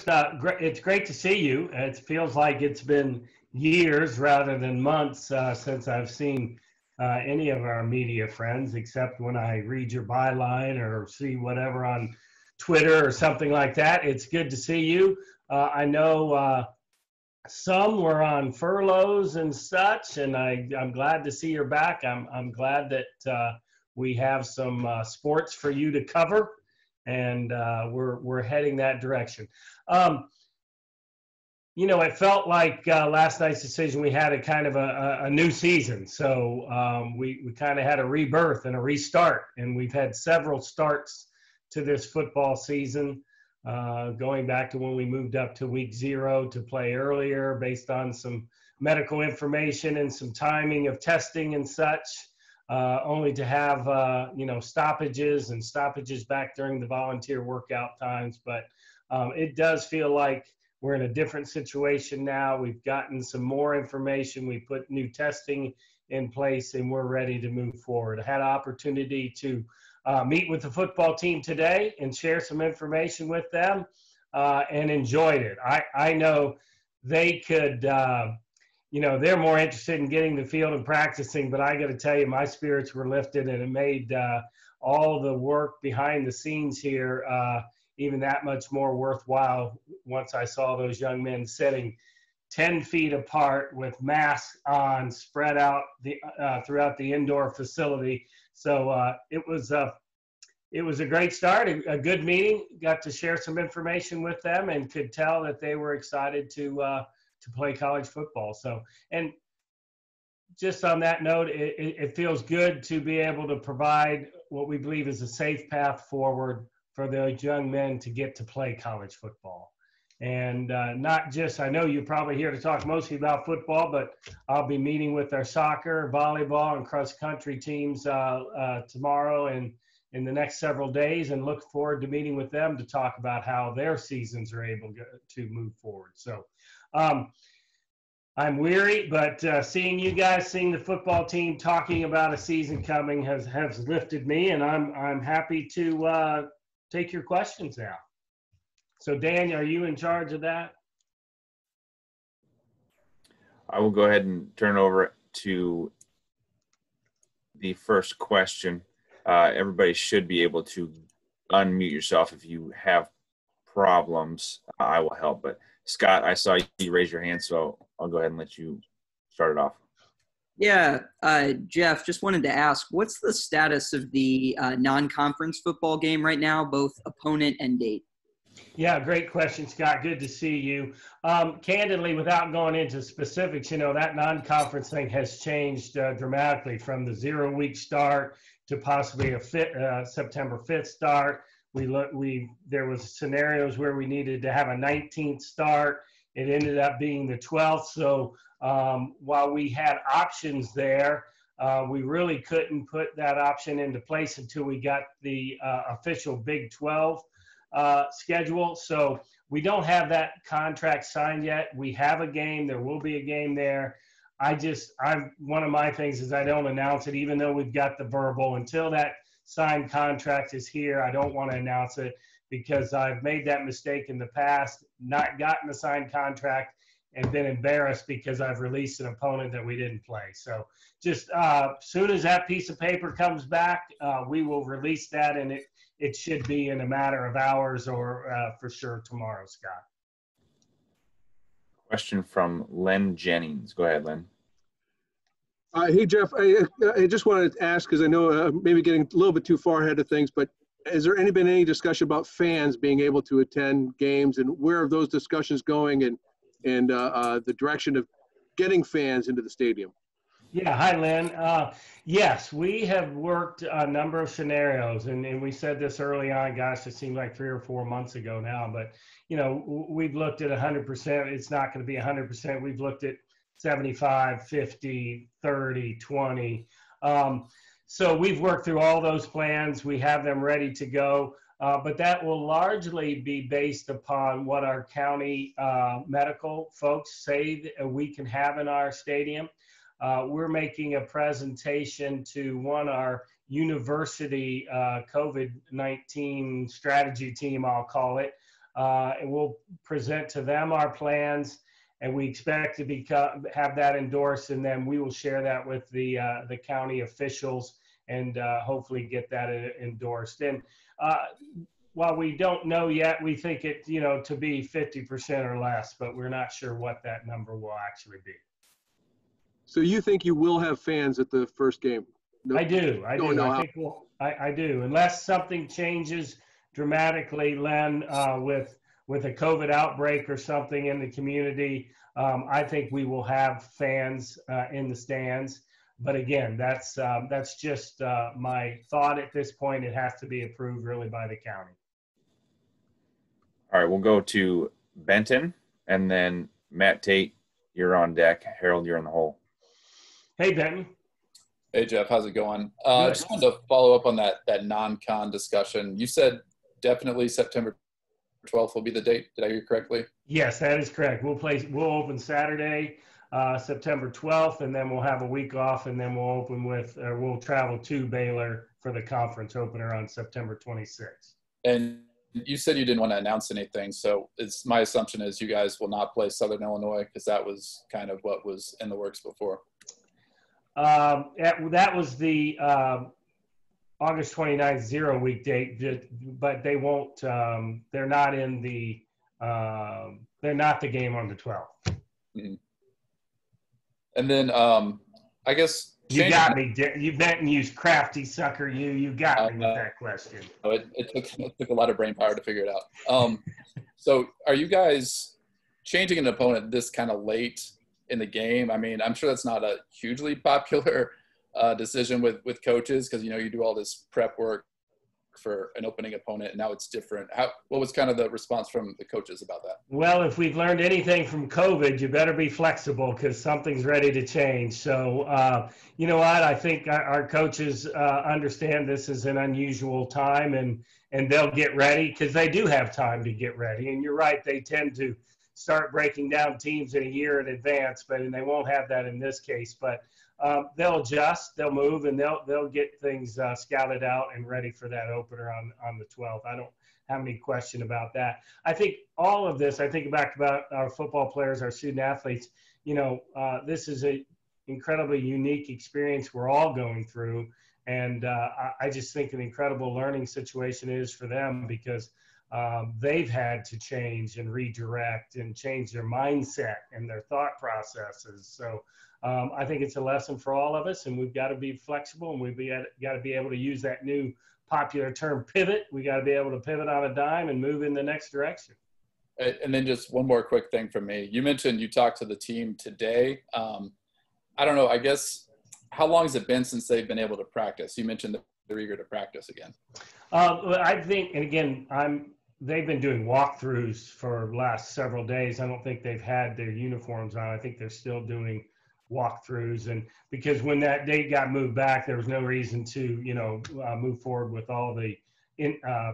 it's great to see you. It feels like it's been years rather than months since I've seen any of our media friends, except when I read your byline or see whatever on Twitter or something like that. It's good to see you. I know some were on furloughs and such, and I'm glad to see you're back. I'm glad that we have some sports for you to cover, and we're heading that direction. It felt like last night's decision, we had a kind of a new season. So we kind of had a rebirth and a restart, and we've had several starts to this football season, going back to when we moved up to week 0 to play earlier based on some medical information and some timing of testing and such, only to have, stoppages back during the volunteer workout times. But it does feel like we're in a different situation now. We've gotten some more information. We put new testing in place, and we're ready to move forward. I had an opportunity to meet with the football team today and share some information with them, and enjoyed it. I know they could, they're more interested in getting the field and practicing, but I got to tell you, my spirits were lifted, and it made all the work behind the scenes here even that much more worthwhile once I saw those young men sitting 10 feet apart with masks on, spread out throughout the indoor facility. So it was a great start, a good meeting. Got to share some information with them and could tell that they were excited to play college football. So, and just on that note, it feels good to be able to provide what we believe is a safe path forward for those young men to get to play college football. And not just, I know you're probably here to talk mostly about football, but I'll be meeting with our soccer, volleyball, and cross-country teams tomorrow and in the next several days, and look forward to meeting with them to talk about how their seasons are able to move forward. So I'm weary, but seeing you guys, seeing the football team talking about a season coming has lifted me, and I'm happy to take your questions now. So Dan, are you in charge of that? I will go ahead and turn it over to the first question. Everybody should be able to unmute yourself if you have problems. I will help. But Scott, I saw you raise your hand, so I'll go ahead and let you start it off. Yeah, Jeff, just wanted to ask, what's the status of the non-conference football game right now, both opponent and date? Yeah, great question, Scott. Good to see you. Candidly, without going into specifics, that non-conference thing has changed dramatically from the 0-week start to possibly a September 5th start. There was scenarios where we needed to have a 19th start. It ended up being the 12th. So while we had options there, we really couldn't put that option into place until we got the official Big 12 schedule. So we don't have that contract signed yet. We have a game. There will be a game there. One of my things is I don't announce it, even though we've got the verbal. Until that signed contract is here, I don't want to announce it, because I've made that mistake in the past, not gotten the signed contract and been embarrassed because I've released an opponent that we didn't play. So just soon as that piece of paper comes back, we will release that, and it should be in a matter of hours or for sure tomorrow, Scott. Question from Len Jennings. Go ahead, Len. Hey, Jeff, I just wanted to ask, because I know maybe getting a little bit too far ahead of things, but has there been any discussion about fans being able to attend games, and where are those discussions going, and the direction of getting fans into the stadium? Yeah, hi, Lynn. Yes, we have worked a number of scenarios, and we said this early on. Gosh, it seemed like 3 or 4 months ago now, but we've looked at 100%. It's not going to be 100%. We've looked at 75, 50, 30, 20. So we've worked through all those plans. We have them ready to go, but that will largely be based upon what our county medical folks say that we can have in our stadium. We're making a presentation to our university COVID-19 strategy team, I'll call it, and we'll present to them our plans, and we expect to have that endorsed, and then we will share that with the county officials and hopefully get that endorsed. And while we don't know yet, we think it, to be 50% or less, but we're not sure what that number will actually be. So you think you will have fans at the first game? No, I do. I don't do. know I how. think I do. Unless something changes dramatically, Len, with a COVID outbreak or something in the community, I think we will have fans in the stands. But again, that's just my thought at this point. It has to be approved really by the county. All right, we'll go to Benton, and then Matt Tate, you're on deck. Harold, you're in the hole. Hey, Benton. Hey, Jeff. How's it going? I just wanted to follow up on that non-con discussion. You said definitely September 12th will be the date. Did I hear you correctly? Yes, that is correct. We'll open Saturday, September 12th, and then we'll have a week off, and then we'll travel to Baylor for the conference opener on September 26th. And you said you didn't want to announce anything, so my assumption is you guys will not play Southern Illinois, because that was kind of what was in the works before. That was the August 29th 0 week date, but they won't. They're not in the. They're not the game on the 12th. Mm-hmm. And then I guess you got me. You bet and use crafty sucker. You got me with that question. It took a lot of brain power to figure it out. So are you guys changing an opponent this kind of late in the game? I mean, I'm sure that's not a hugely popular decision with coaches, because you do all this prep work for an opening opponent, and now it's different. What was kind of the response from the coaches about that? Well, if we've learned anything from COVID, you better be flexible, because something's ready to change. So, you know what? I think our coaches understand this is an unusual time, and they'll get ready, because they do have time to get ready. And you're right, they tend to start breaking down teams in a year in advance, and they won't have that in this case. But they'll adjust, they'll move, and they'll get things scouted out and ready for that opener on the 12th. I don't have any question about that. I think all of this, I think back about our football players, our student athletes, this is an incredibly unique experience we're all going through. And I just think an incredible learning situation is for them, because they've had to change and redirect and change their mindset and their thought processes. So I think it's a lesson for all of us, and we've got to be flexible, and we've got to be able to use that new popular term, pivot. We got to be able to pivot on a dime and move in the next direction. And then just one more quick thing from me. You mentioned you talked to the team today. I don't know, I guess, how long has it been since they've been able to practice? You mentioned that they're eager to practice again. I think, and again, they've been doing walkthroughs for the last several days. I don't think they've had their uniforms on. I think they're still doing walkthroughs, and because when that date got moved back, there was no reason to move forward with all the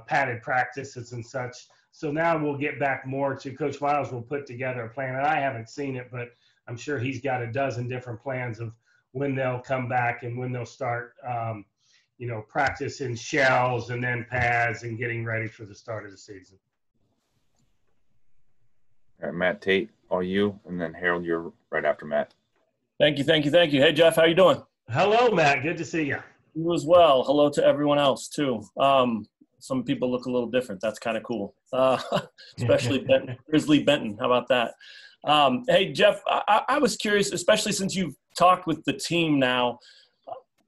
padded practices and such. So now we'll get back more to Coach Miles will put together a plan, and I haven't seen it, but I'm sure he's got a dozen different plans of when they'll come back and when they'll start practice in shells and then pads and getting ready for the start of the season. All right, Matt Tate, all you, and then Harold, you're right after Matt. Thank you. Hey, Jeff, how you doing? Hello, Matt. Good to see you. You as well. Hello to everyone else, too. Some people look a little different. That's kind of cool, especially Grizzly Benton. How about that? Hey, Jeff, I was curious, especially since you've talked with the team now,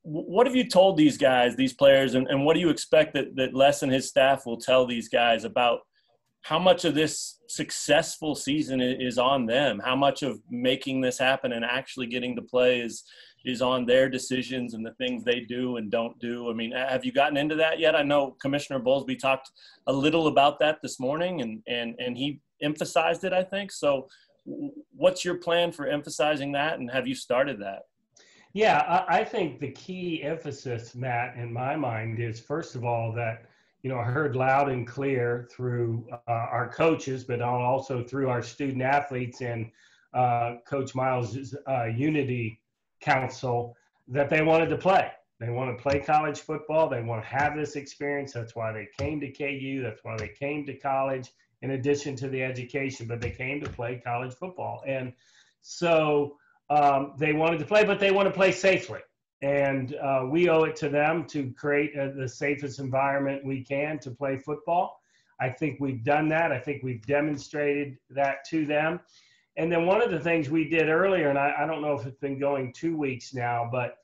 what have you told these guys, these players, and what do you expect that Les and his staff will tell these guys about how much of this successful season is on them? How much of making this happen and actually getting to play is on their decisions and the things they do and don't do? I mean, have you gotten into that yet? I know Commissioner Bowlesby talked a little about that this morning, and he emphasized it, I think. So what's your plan for emphasizing that, and have you started that? Yeah, I think the key emphasis, Matt, in my mind is, first of all, that I heard loud and clear through our coaches, but also through our student athletes and Coach Miles' Unity Council, that they wanted to play. They want to play college football. They want to have this experience. That's why they came to KU. That's why they came to college. in addition to the education, but they came to play college football. And so they wanted to play, but they want to play safely. And we owe it to them to create the safest environment we can to play football. I think we've done that. I think we've demonstrated that to them. And then one of the things we did earlier, and I don't know if it's been going 2 weeks now, but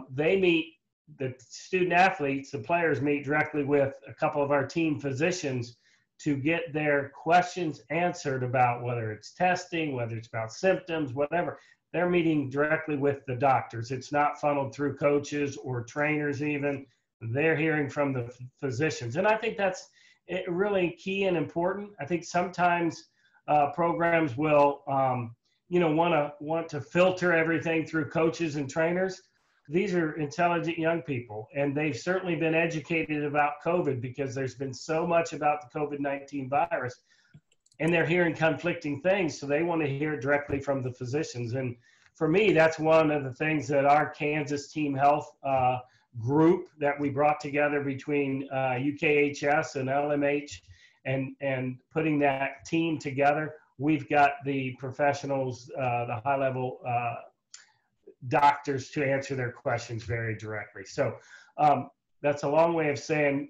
they meet, the student athletes, the players meet directly with a couple of our team physicians to get their questions answered about whether it's testing, whether it's about symptoms, whatever. They're meeting directly with the doctors. It's not funneled through coaches or trainers even. They're hearing from the physicians. And I think that's really key and important. I think sometimes programs will, want to filter everything through coaches and trainers. These are intelligent young people, and they've certainly been educated about COVID because there's been so much about the COVID-19 virus, and they're hearing conflicting things, so they want to hear it directly from the physicians. And for me, that's one of the things that our Kansas Team Health group that we brought together between UKHS and LMH and putting that team together. We've got the professionals, the high-level doctors to answer their questions very directly. So that's a long way of saying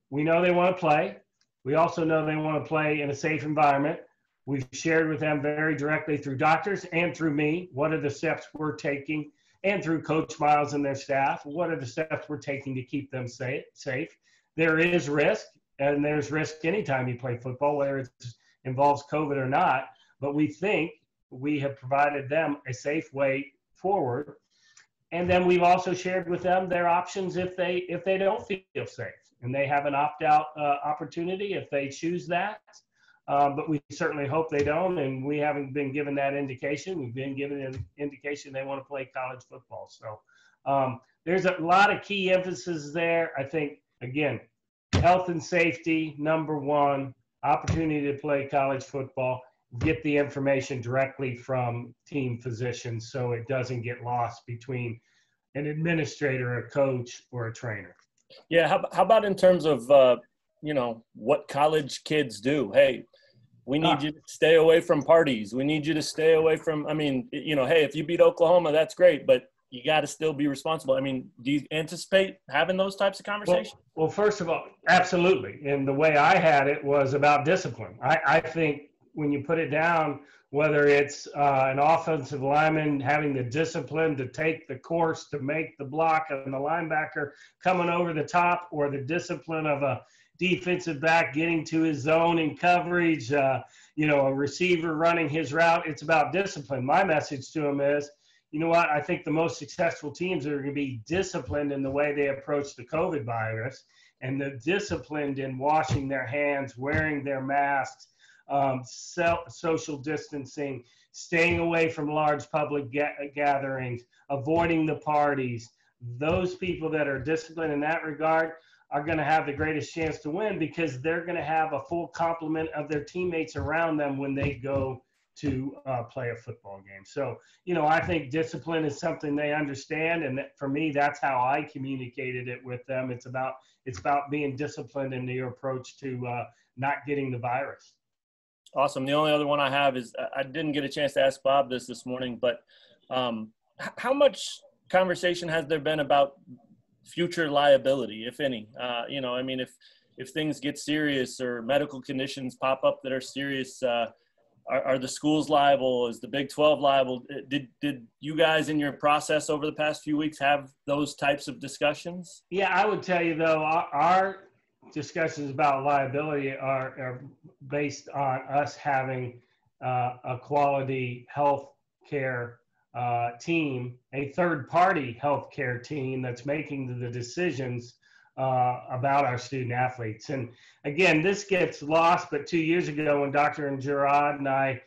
we know they want to play. We also know they want to play in a safe environment. We've shared with them very directly through doctors and through me what are the steps we're taking, and through Coach Miles and their staff, what are the steps we're taking to keep them safe. There is risk, and there's risk anytime you play football, whether it involves COVID or not, but we think we have provided them a safe way forward. And then we've also shared with them their options if they don't feel safe, and they have an opt-out opportunity if they choose that. But we certainly hope they don't, and we haven't been given that indication. We've been given an indication they want to play college football. So there's a lot of key emphasis there. I think, again, health and safety, number one, opportunity to play college football, get the information directly from team physicians so it doesn't get lost between an administrator, a coach, or a trainer. Yeah, how about in terms of, what college kids do? Hey, we need you to stay away from parties. We need you to stay away from, hey, if you beat Oklahoma, that's great, but you got to still be responsible. I mean, do you anticipate having those types of conversations? Well, first of all, absolutely. And the way I had it was about discipline. I think when you put it down, whether it's an offensive lineman having the discipline to take the course to make the block and the linebacker coming over the top, or the discipline of a defensive back getting to his zone in coverage, a receiver running his route, it's about discipline. My message to him is, you know what, I think the most successful teams are going to be disciplined in the way they approach the COVID virus, and they're disciplined in washing their hands, wearing their masks, social distancing, staying away from large public gatherings, avoiding the parties. Those people that are disciplined in that regard are going to have the greatest chance to win, because they're going to have a full complement of their teammates around them when they go to play a football game. So, I think discipline is something they understand. And for me, that's how I communicated it with them. It's about being disciplined in your approach to not getting the virus. Awesome. The only other one I have is, I didn't get a chance to ask Bob this morning, but how much conversation has there been about future liability, if any? If things get serious or medical conditions pop up that are serious, are the schools liable? Is the Big 12 liable? Did you guys in your process over the past few weeks have those types of discussions? Yeah, I would tell you, though, our discussions about liability are based on us having a quality health care team, a third-party healthcare team that's making the decisions about our student athletes. And again, this gets lost, but 2 years ago when Dr. Gerhart and I,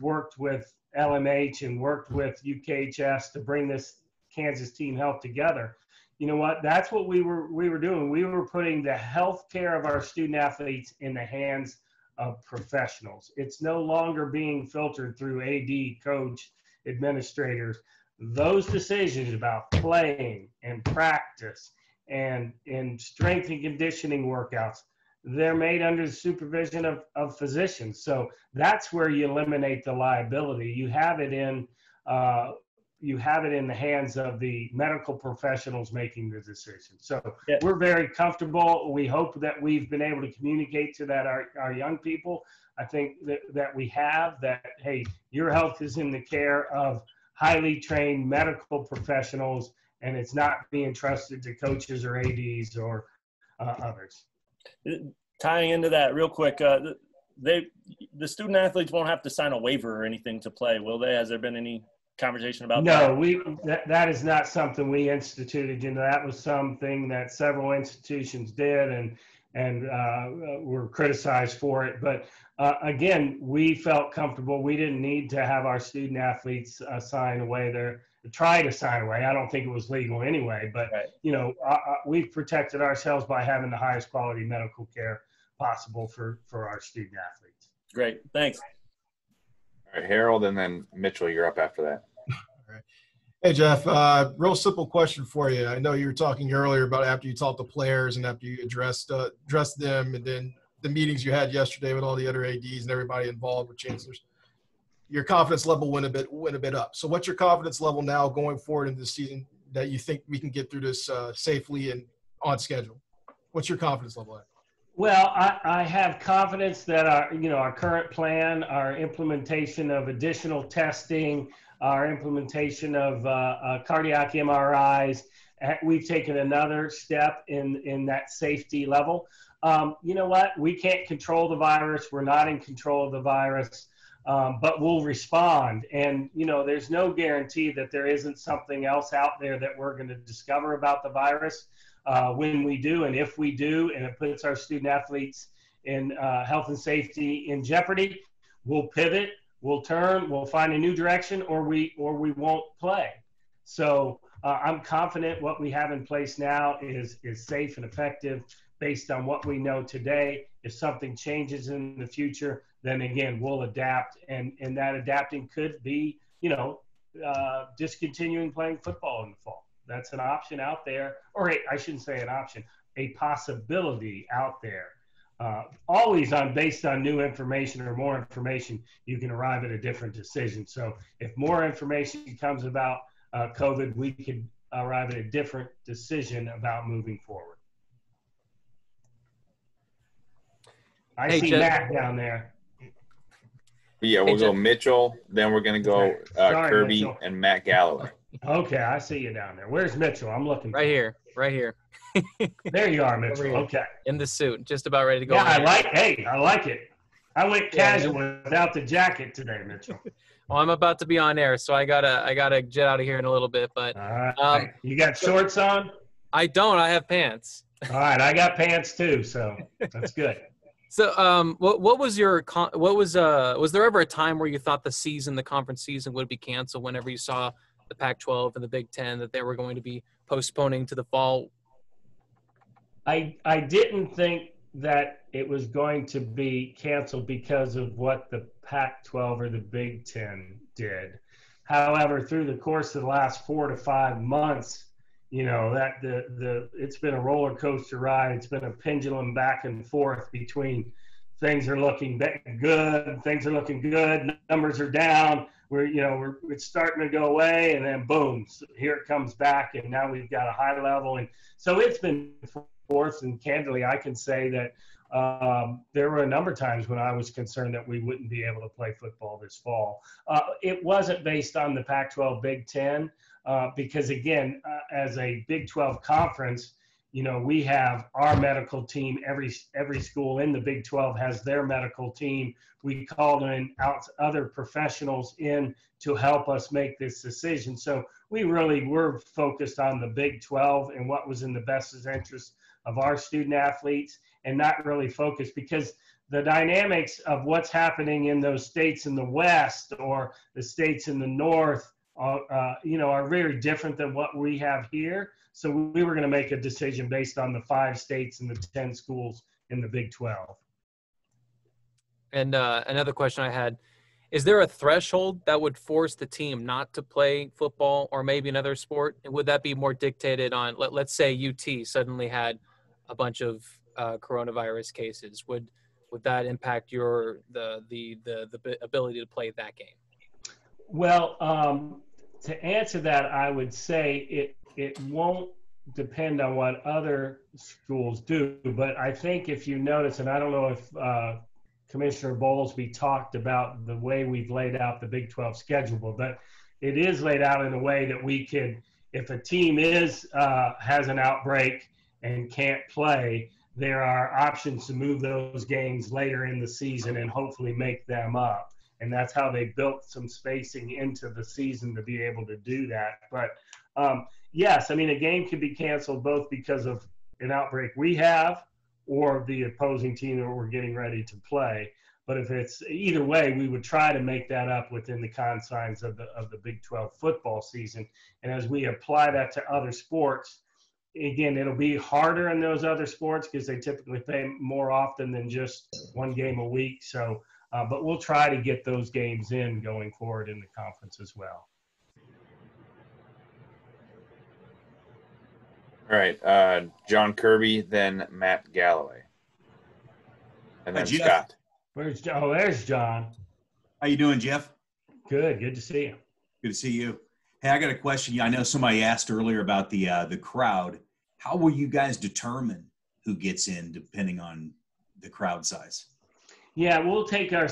worked with LMH and worked with UKHS to bring this Kansas Team Health together, you know what? That's what we were doing. We were putting the health care of our student athletes in the hands of professionals. It's no longer being filtered through AD, coach, administrators. Those decisions about playing and practice and in strength and conditioning workouts, they're made under the supervision of physicians. So that's where you eliminate the liability. You have it in the hands of the medical professionals making the decision. So Yeah. we're very comfortable. We hope that we've been able to communicate to that our young people. I think that we have that, hey, your health is in the care of highly trained medical professionals, and it's not being trusted to coaches or ADs or others. Tying into that real quick, the student athletes won't have to sign a waiver or anything to play, will they? Has there been any conversation about that? No, that is not something we instituted. You know, that was something that several institutions did and were criticized for it. But again, we felt comfortable. We didn't need to have our student athletes sign away try to sign away. I don't think it was legal anyway, but Right. you know, we've protected ourselves by having the highest quality medical care possible for our student athletes. Great, thanks. All right, Harold, and then Mitchell, you're up after that. All right. Hey, Jeff, real simple question for you. I know you were talking earlier about after you talked to players and after you addressed them, and then the meetings you had yesterday with all the other ADs and everybody involved with chancellors. Your confidence level went a bit up. So what's your confidence level now going forward in this season that you think we can get through this safely and on schedule? What's your confidence level at? Well, I have confidence that our current plan, our implementation of additional testing, our implementation of cardiac MRIs, we've taken another step in that safety level. You know what? We can't control the virus. We're not in control of the virus. But we'll respond. And, you know, there's no guarantee that there isn't something else out there that we're going to discover about the virus when we do. And if we do, and it puts our student athletes in health and safety in jeopardy, we'll pivot, we'll turn, we'll find a new direction, or we won't play. So I'm confident what we have in place now is safe and effective based on what we know today. If something changes in the future, then again, we'll adapt, and that adapting could be, you know, discontinuing playing football in the fall. That's an option out there, or I shouldn't say an option, a possibility out there. Always based on new information or more information, you can arrive at a different decision. So if more information comes about COVID, we could arrive at a different decision about moving forward. I see Jeff. Matt down there. Yeah, we'll go Mitchell, then we're going to go Sorry, Kirby Mitchell. and Matt Galloway. Okay, I see you down there. Where's Mitchell? I'm looking. Right here. There you are, Mitchell. Over here. Okay. In the suit, just about ready to go. Yeah, on air. I like it. I went casual without the jacket today, Mitchell. Well, I'm about to be on air, so I gotta jet out of here in a little bit. But All right. You got shorts on? I don't. I have pants. All right, I got pants too, so that's good. So, what was was there ever a time where you thought the conference season would be canceled whenever you saw the Pac-12 and the Big Ten that they were going to be postponing to the fall? I didn't think that it was going to be canceled because of what the Pac-12 or the Big Ten did. However, through the course of the last 4 to 5 months, you know, that it's been a roller coaster ride. It's been a pendulum back and forth between things are looking good, things are looking good, numbers are down. It's starting to go away, and then boom, here it comes back, and now we've got a high level. And so it's been forth, and candidly, I can say that there were a number of times when I was concerned that we wouldn't be able to play football this fall. It wasn't based on the Pac-12 Big Ten. Because again, as a Big 12 conference, you know, we have our medical team. Every school in the Big 12 has their medical team. We called in other professionals in to help us make this decision. So we really were focused on the Big 12 and what was in the best interest of our student athletes, and not really focused because the dynamics of what's happening in those states in the West or the states in the North are very different than what we have here. So we were going to make a decision based on the 5 states and the 10 schools in the Big 12. And another question I had, is there a threshold that would force the team not to play football or maybe another sport? And would that be more dictated on, let's say UT suddenly had a bunch of coronavirus cases? Would that impact the ability to play that game? Well, to answer that, I would say it won't depend on what other schools do. But I think if you notice, and I don't know if Commissioner Bowlesby talked about the way we've laid out the Big 12 schedule, but it is laid out in a way that we could, if a team has an outbreak and can't play, there are options to move those games later in the season and hopefully make them up. And that's how they built some spacing into the season to be able to do that. But yes, I mean, a game could be canceled both because of an outbreak we have or the opposing team that we're getting ready to play. But if it's either way, we would try to make that up within the confines of the Big 12 football season. And as we apply that to other sports, again, it'll be harder in those other sports because they typically play more often than just one game a week. So, but we'll try to get those games in going forward in the conference as well. All right, John Kirby, then Matt Galloway, and then Scott. There's John. How you doing, Jeff? Good to see you. Good to see you. Hey, I got a question. I know somebody asked earlier about the crowd. How will you guys determine who gets in depending on the crowd size? Yeah, we'll take our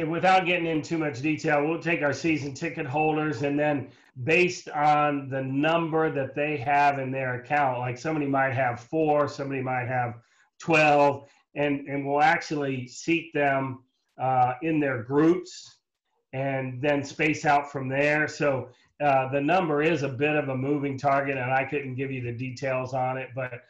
without getting into too much detail, we'll take our season ticket holders, and then based on the number that they have in their account, like somebody might have 4, somebody might have 12, and we'll actually seat them in their groups and then space out from there. So the number is a bit of a moving target, and I couldn't give you the details on it, but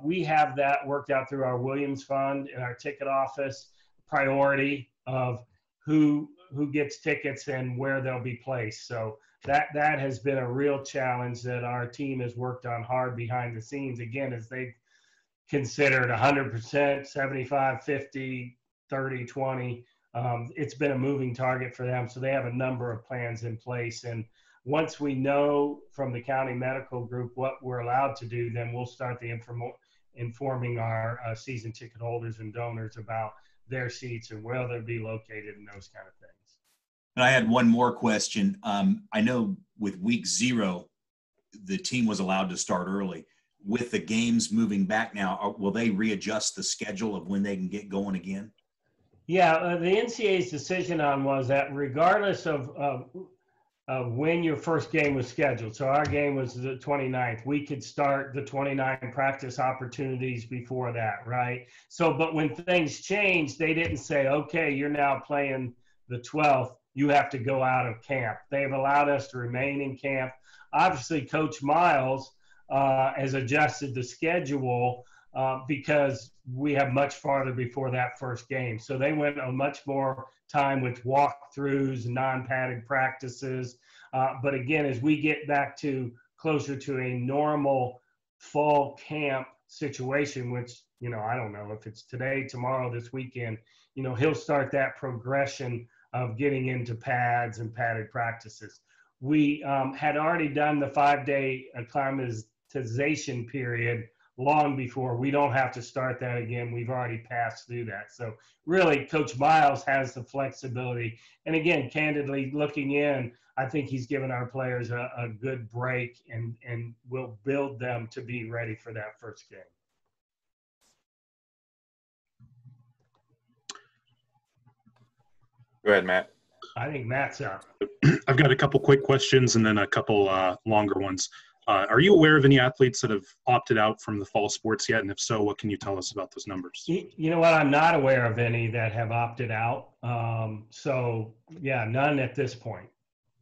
we have that worked out through our Williams Fund and our ticket office priority of who gets tickets and where they'll be placed. So that has been a real challenge that our team has worked on hard behind the scenes, again, as they've considered 100%, 75, 50, 30, 20. It's been a moving target for them. So they have a number of plans in place. And once we know from the county medical group what we're allowed to do, then we'll start the informing our season ticket holders and donors about their seats and where they'll be located and those kind of things. And I had one more question. I know with week 0, the team was allowed to start early. With the games moving back now, will they readjust the schedule of when they can get going again? Yeah, the NCAA's decision was that regardless of when your first game was scheduled, so our game was the 29th, we could start the 29 practice opportunities before that, right? So, but when things changed, they didn't say, okay, you're now playing the 12th, you have to go out of camp. They've allowed us to remain in camp. Obviously, Coach Miles has adjusted the schedule because we have much farther before that first game. So they went a much more time with walkthroughs, non-padded practices. But again, as we get back to closer to a normal fall camp situation, which, I don't know if it's today, tomorrow, this weekend, he'll start that progression of getting into pads and padded practices. We had already done the 5-day acclimatization period long before. We don't have to start that again. We've already passed through that. So really, Coach Miles has the flexibility. And again, candidly, looking in, I think he's given our players a good break and will build them to be ready for that first game. Go ahead, Matt. I think Matt's up. I've got a couple quick questions and then a couple longer ones. Are you aware of any athletes that have opted out from the fall sports yet? And if so, what can you tell us about those numbers? You know what? I'm not aware of any that have opted out. So, yeah, none at this point.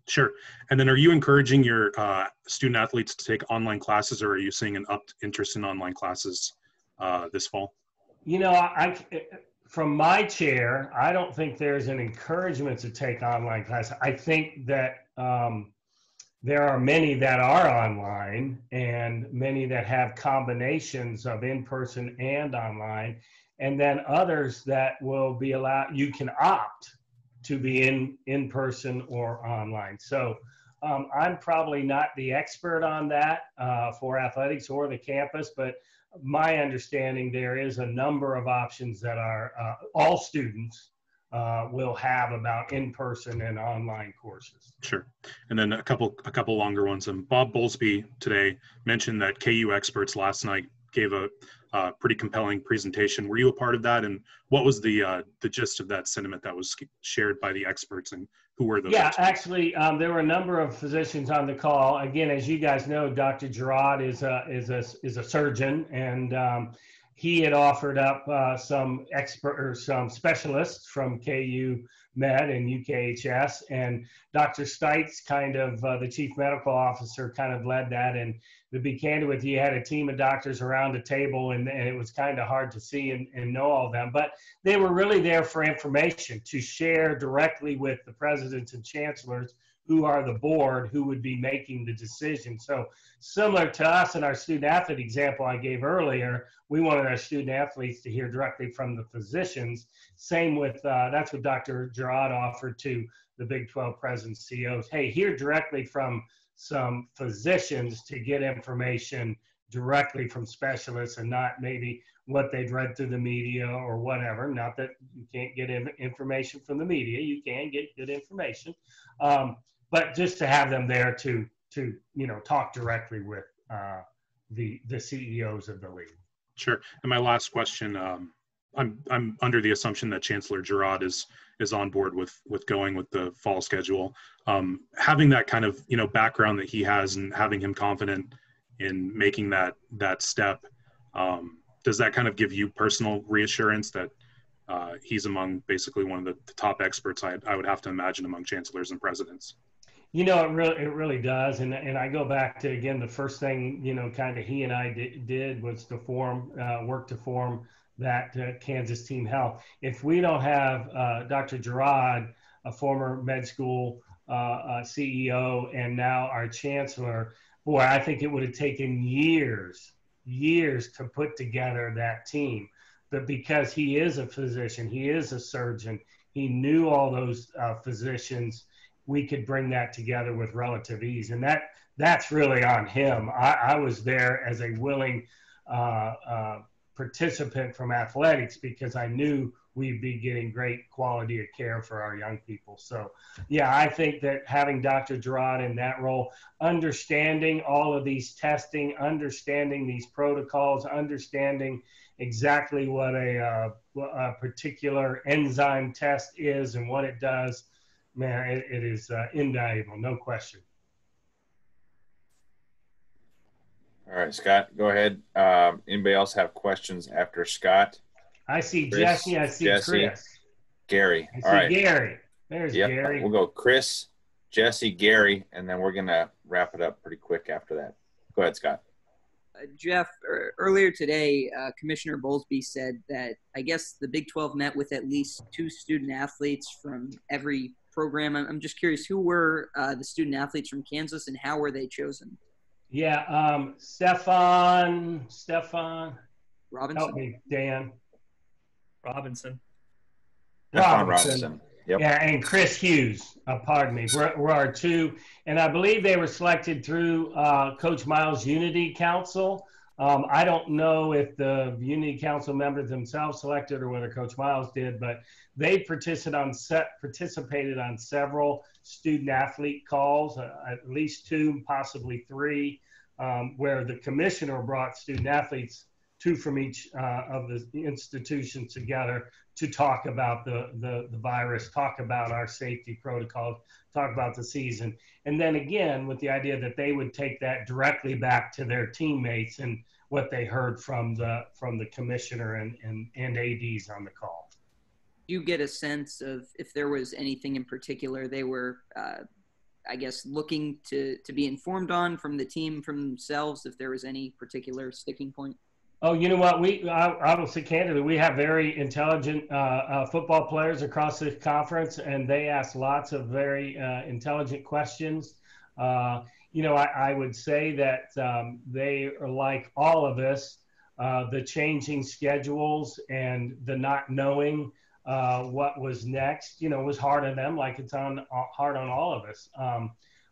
Sure. And then are you encouraging your student athletes to take online classes, or are you seeing an upped interest in online classes this fall? From my chair, I don't think there's an encouragement to take online classes. I think that there are many that are online and many that have combinations of in-person and online, and then others that will be allowed, you can opt to be in person or online. So I'm probably not the expert on that for athletics or the campus, but my understanding, there is a number of options that are all students will have about in-person and online courses. Sure. And then a couple longer ones. Bob Bowlesby today mentioned that KU experts last night gave a pretty compelling presentation. Were you a part of that? And what was the gist of that sentiment that was shared by the experts, and who were those? Yeah, experts? actually, there were a number of physicians on the call. Again, as you guys know, Dr. Gerhart is a surgeon, and he had offered up some specialists from KU Med and UKHS, and Dr. Stites, kind of the chief medical officer, kind of led that. And to be candid with you, he had a team of doctors around a table, and it was kind of hard to see and know all of them. But they were really there for information, to share directly with the presidents and chancellors, who are the board, who would be making the decision. So similar to us in our student athlete example I gave earlier, we wanted our student athletes to hear directly from the physicians. Same with, that's what Dr. Gerhart offered to the Big 12 presidents, CEOs. Hey, hear directly from some physicians to get information directly from specialists, and not maybe what they've read through the media or whatever. Not that you can't get information from the media, you can get good information. But just to have them there to talk directly with the CEOs of the league. Sure. And my last question, I'm under the assumption that Chancellor Gerhart is on board with going with the fall schedule. Having that kind of background that he has, and having him confident in making that step, does that kind of give you personal reassurance that he's among basically one of the top experts, I would have to imagine, among chancellors and presidents? It really does. And I go back to, again, the first thing, kind of he and I did was to work to form that Kansas Team Health. If we don't have Dr. Gerhart, a former med school CEO, and now our chancellor, boy, I think it would have taken years to put together that team. But because he is a physician, he is a surgeon, he knew all those physicians, we could bring that together with relative ease. And that's really on him. I was there as a willing participant from athletics, because I knew we'd be getting great quality of care for our young people. So, yeah, I think that having Dr. Gerhart in that role, understanding all of these testing, understanding these protocols, understanding exactly what a particular enzyme test is and what it does, man, it is invaluable, no question. All right, Scott, go ahead. Anybody else have questions after Scott? I see Chris, Jesse, I see Jesse, Chris. Gary. I see All right. Gary. There's Yep. Gary. We'll go Chris, Jesse, Gary, and then we're going to wrap it up pretty quick after that. Go ahead, Scott. Jeff, earlier today, Commissioner Bowlesby said that I guess the Big 12 met with at least 2 student athletes from every program. I'm just curious, who were the student athletes from Kansas, and how were they chosen? Yeah, Stefan Robinson. help me, Dan. Robinson. Robinson. Yep. Yeah, and Chris Hughes, pardon me, were our 2. And I believe they were selected through Coach Miles' Unity Council. I don't know if the Unity Council members themselves selected or whether Coach Miles did, but they participated on several student athlete calls, at least 2, possibly 3, where the commissioner brought student athletes, 2 from each of the institutions together to talk about the virus, talk about our safety protocols, talk about the season. And then again, with the idea that they would take that directly back to their teammates and what they heard from the commissioner and ADs on the call. You get a sense of if there was anything in particular they were, I guess, looking to be informed on from the team, from themselves, if there was any particular sticking point? Oh, you know what? I will say candidly, we have very intelligent football players across the conference, and they ask lots of very intelligent questions. I would say that they are like all of us, the changing schedules and the not knowing what was next, was hard on them, like it's hard on all of us.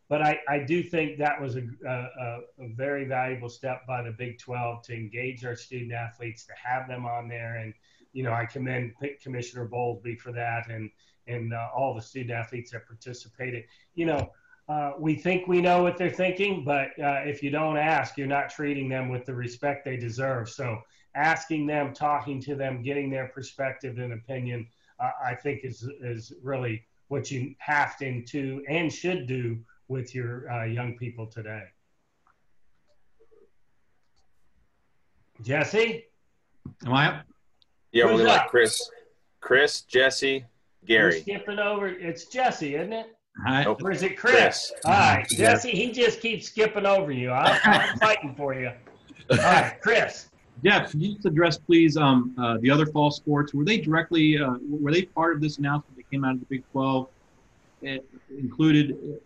But I do think that was a very valuable step by the Big 12 to engage our student athletes, to have them on there. And, I commend Commissioner Bowlesby for that, and all the student athletes that participated. We think we know what they're thinking, but if you don't ask, you're not treating them with the respect they deserve. So asking them, talking to them, getting their perspective and opinion, I think is really what you have to do and should do with your young people today. Jesse? Am I up? Yeah, Who's we're like up? Chris, Jesse, Gary. We're skipping over. It's Jesse, isn't it? Hi. Nope. Or is it Chris? All right, Jesse, he just keeps skipping over you. I'm fighting for you. All right, Chris. Jeff, can you just address, please, the other fall sports? Were they part of this announcement that came out of the Big 12? It included,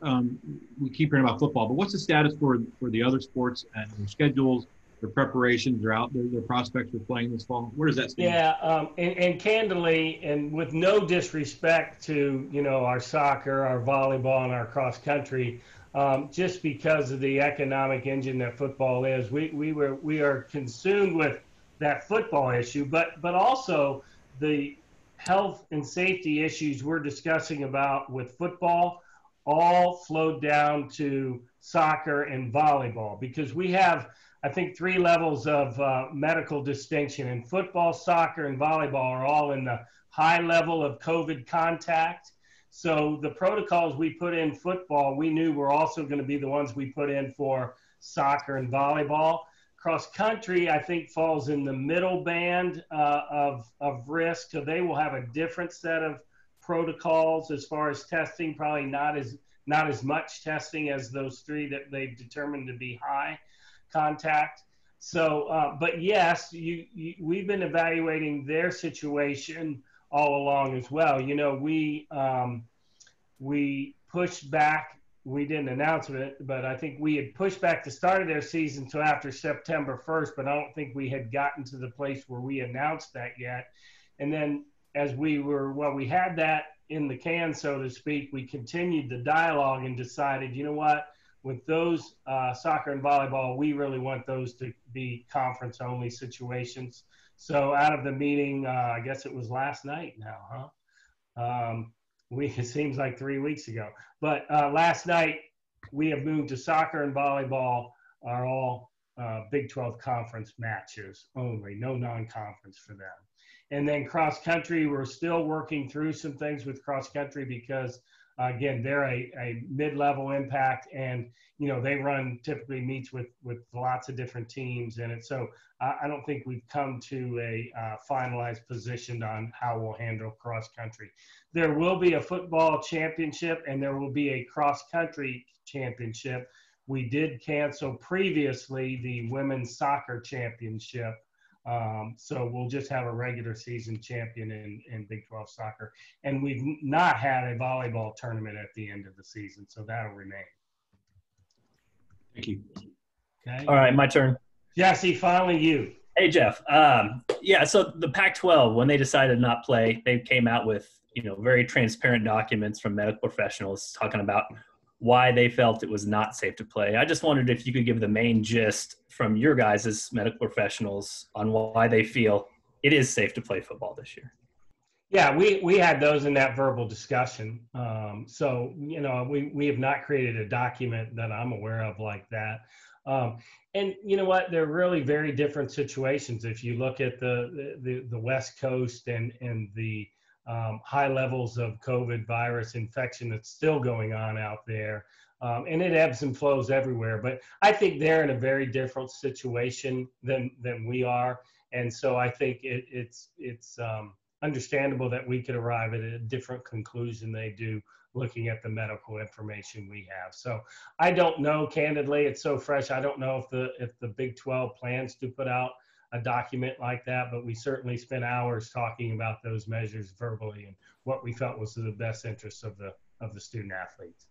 we keep hearing about football, but what's the status for the other sports and their schedules, their preparations, their prospects for playing this fall? Where does that stand? Yeah, and candidly, and with no disrespect to, our soccer, our volleyball, and our cross country, just because of the economic engine that football is, we are consumed with that football issue, but also the health and safety issues we're discussing about with football all flowed down to soccer and volleyball, because we have, I think, 3 levels of medical distinction, and football, soccer, and volleyball are all in the high level of COVID contact. So the protocols we put in football, we knew were also going to be the ones we put in for soccer and volleyball. Cross country, I think, falls in the middle band of risk. So they will have a different set of protocols as far as testing, probably not as much testing as those 3 that they've determined to be high contact. So, but yes, we've been evaluating their situation all along as well. We pushed back. We didn't announce it, but I think we had pushed back the start of their season to after September 1st, but I don't think we had gotten to the place where we announced that yet. And then as we had that in the can, so to speak, we continued the dialogue and decided, with those soccer and volleyball, we really want those to be conference-only situations. So out of the meeting, I guess it was last night now, huh? It seems like 3 weeks ago. But last night, we have moved to soccer and volleyball are all Big 12 conference matches only, no non-conference for them. And then cross country, we're still working through some things with cross country because, again, they're a mid-level impact, and they run typically meets with lots of different teams in it. So I don't think we've come to a finalized position on how we'll handle cross country. There will be a football championship and there will be a cross country championship. We did cancel previously the women's soccer championship. So we'll just have a regular season champion in Big 12 soccer. And we've not had a volleyball tournament at the end of the season, so that'll remain. Thank you. Okay. All right, my turn. Jesse, finally you. Hey, Jeff. So the Pac-12, when they decided not play, they came out with, very transparent documents from medical professionals talking about why they felt it was not safe to play. I just wondered if you could give the main gist from your guys as medical professionals on why they feel it is safe to play football this year. Yeah, we had those in that verbal discussion. So, we have not created a document that I'm aware of like that. And you know what? They're really very different situations. If you look at the West Coast and the high levels of COVID virus infection that's still going on out there, and it ebbs and flows everywhere. But I think they're in a very different situation than we are, and so I think it's understandable that we could arrive at a different conclusion they do, looking at the medical information we have. So I don't know, candidly, it's so fresh. I don't know if the Big 12 plans to put out a document like that, but we certainly spent hours talking about those measures verbally and what we felt was the best interests of the student athletes.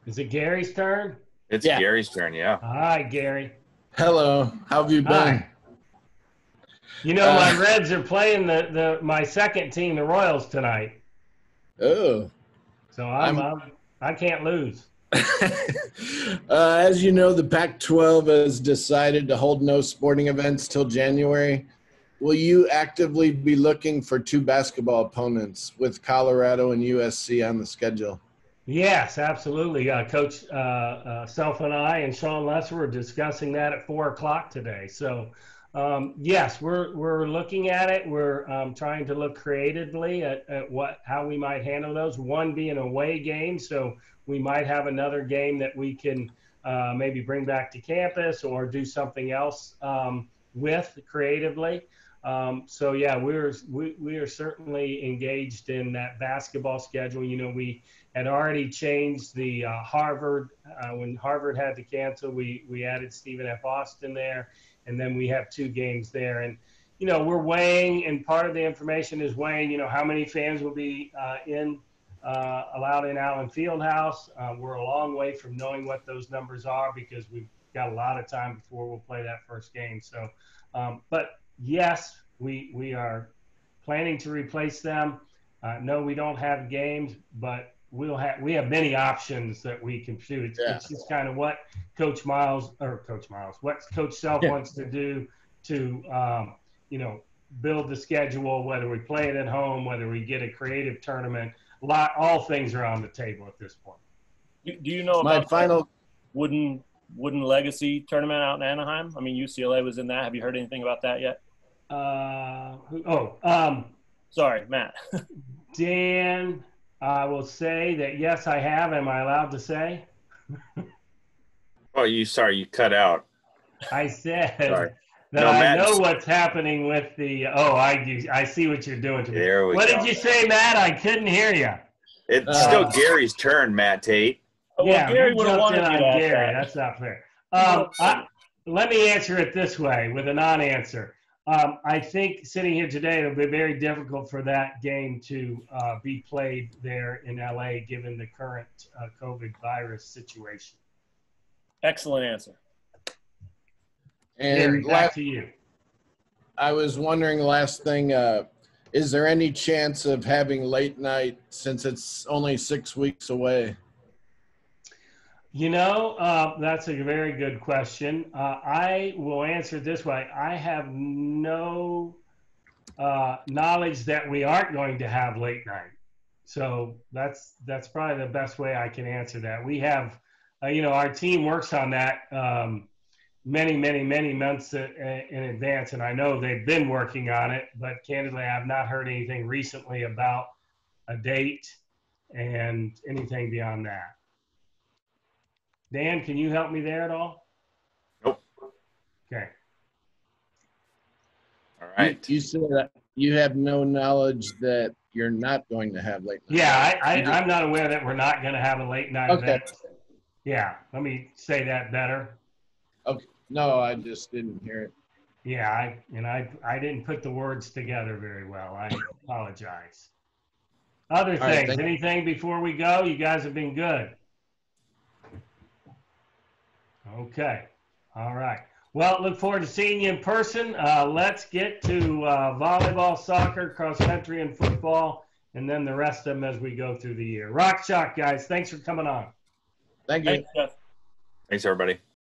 Is it Gary's turn? It's Gary's turn, yeah. Hi, Gary. Hello. How have you been? Hi. My Reds are playing my second team, the Royals, tonight. Oh. So I can't lose. As you know, the Pac-12 has decided to hold no sporting events till January. Will you actively be looking for 2 basketball opponents with Colorado and USC on the schedule? Yes, absolutely. Coach Self and I and Sean Lesser were discussing that at 4 o'clock today. So, yes, we're looking at it. We're trying to look creatively at how we might handle those. One being away game, so we might have another game that we can maybe bring back to campus or do something else with creatively. So yeah, we are certainly engaged in that basketball schedule. You know, we had already changed the Harvard when Harvard had to cancel. We added Stephen F. Austin there, and then we have 2 games there. And you know, we're weighing, and part of the information is weighing. You know, how many fans will be allowed in Allen Fieldhouse. We're a long way from knowing what those numbers are because we've got a lot of time before we'll play that first game. So, but yes, we are planning to replace them. No, we don't have games, but we have many options that we can do. It's just kind of what what Coach Self wants to do to you know, build the schedule, whether we play it at home, whether we get a creative tournament. All things are on the table at this point. Do you know about the wooden legacy tournament out in Anaheim? I mean, UCLA was in that. Have you heard anything about that yet? Sorry, Matt. Dan, I will say that yes, I have. Am I allowed to say? Oh, you cut out. I said sorry. that no, I know what's happening with the. Oh, I see what you're doing to me. There we what go. Did you say, Matt? I couldn't hear you. It's still Gary's turn, Matt Tate. Yeah, Gary would have wanted on you to ask Gary. that. That's not fair. Let me answer it this way with a non-answer. I think sitting here today, it'll be very difficult for that game to be played there in LA, given the current COVID virus situation. Excellent answer. And Gary, back to you. I was wondering, last thing, is there any chance of having late night since it's only 6 weeks away? You know, that's a very good question. I will answer it this way. I have no knowledge that we aren't going to have late night. So that's probably the best way I can answer that. We have, you know, our team works on that many months in advance, and I know they've been working on it, but candidly, I've not heard anything recently about a date and anything beyond that. Dan, can you help me there at all? Nope. Okay. All right. You said that you have no knowledge that you're not going to have late night. Yeah, I'm not aware that we're not going to have a late night event. Yeah, let me say that better. Okay. No, I just didn't hear it. Yeah, I didn't put the words together very well. I apologize. Other things, anything before we go? You guys have been good. Okay. All right. Well, look forward to seeing you in person. Let's get to volleyball, soccer, cross country, and football, and then the rest of them as we go through the year. Rock Chalk, guys. Thanks for coming on. Thank you. Thanks, everybody.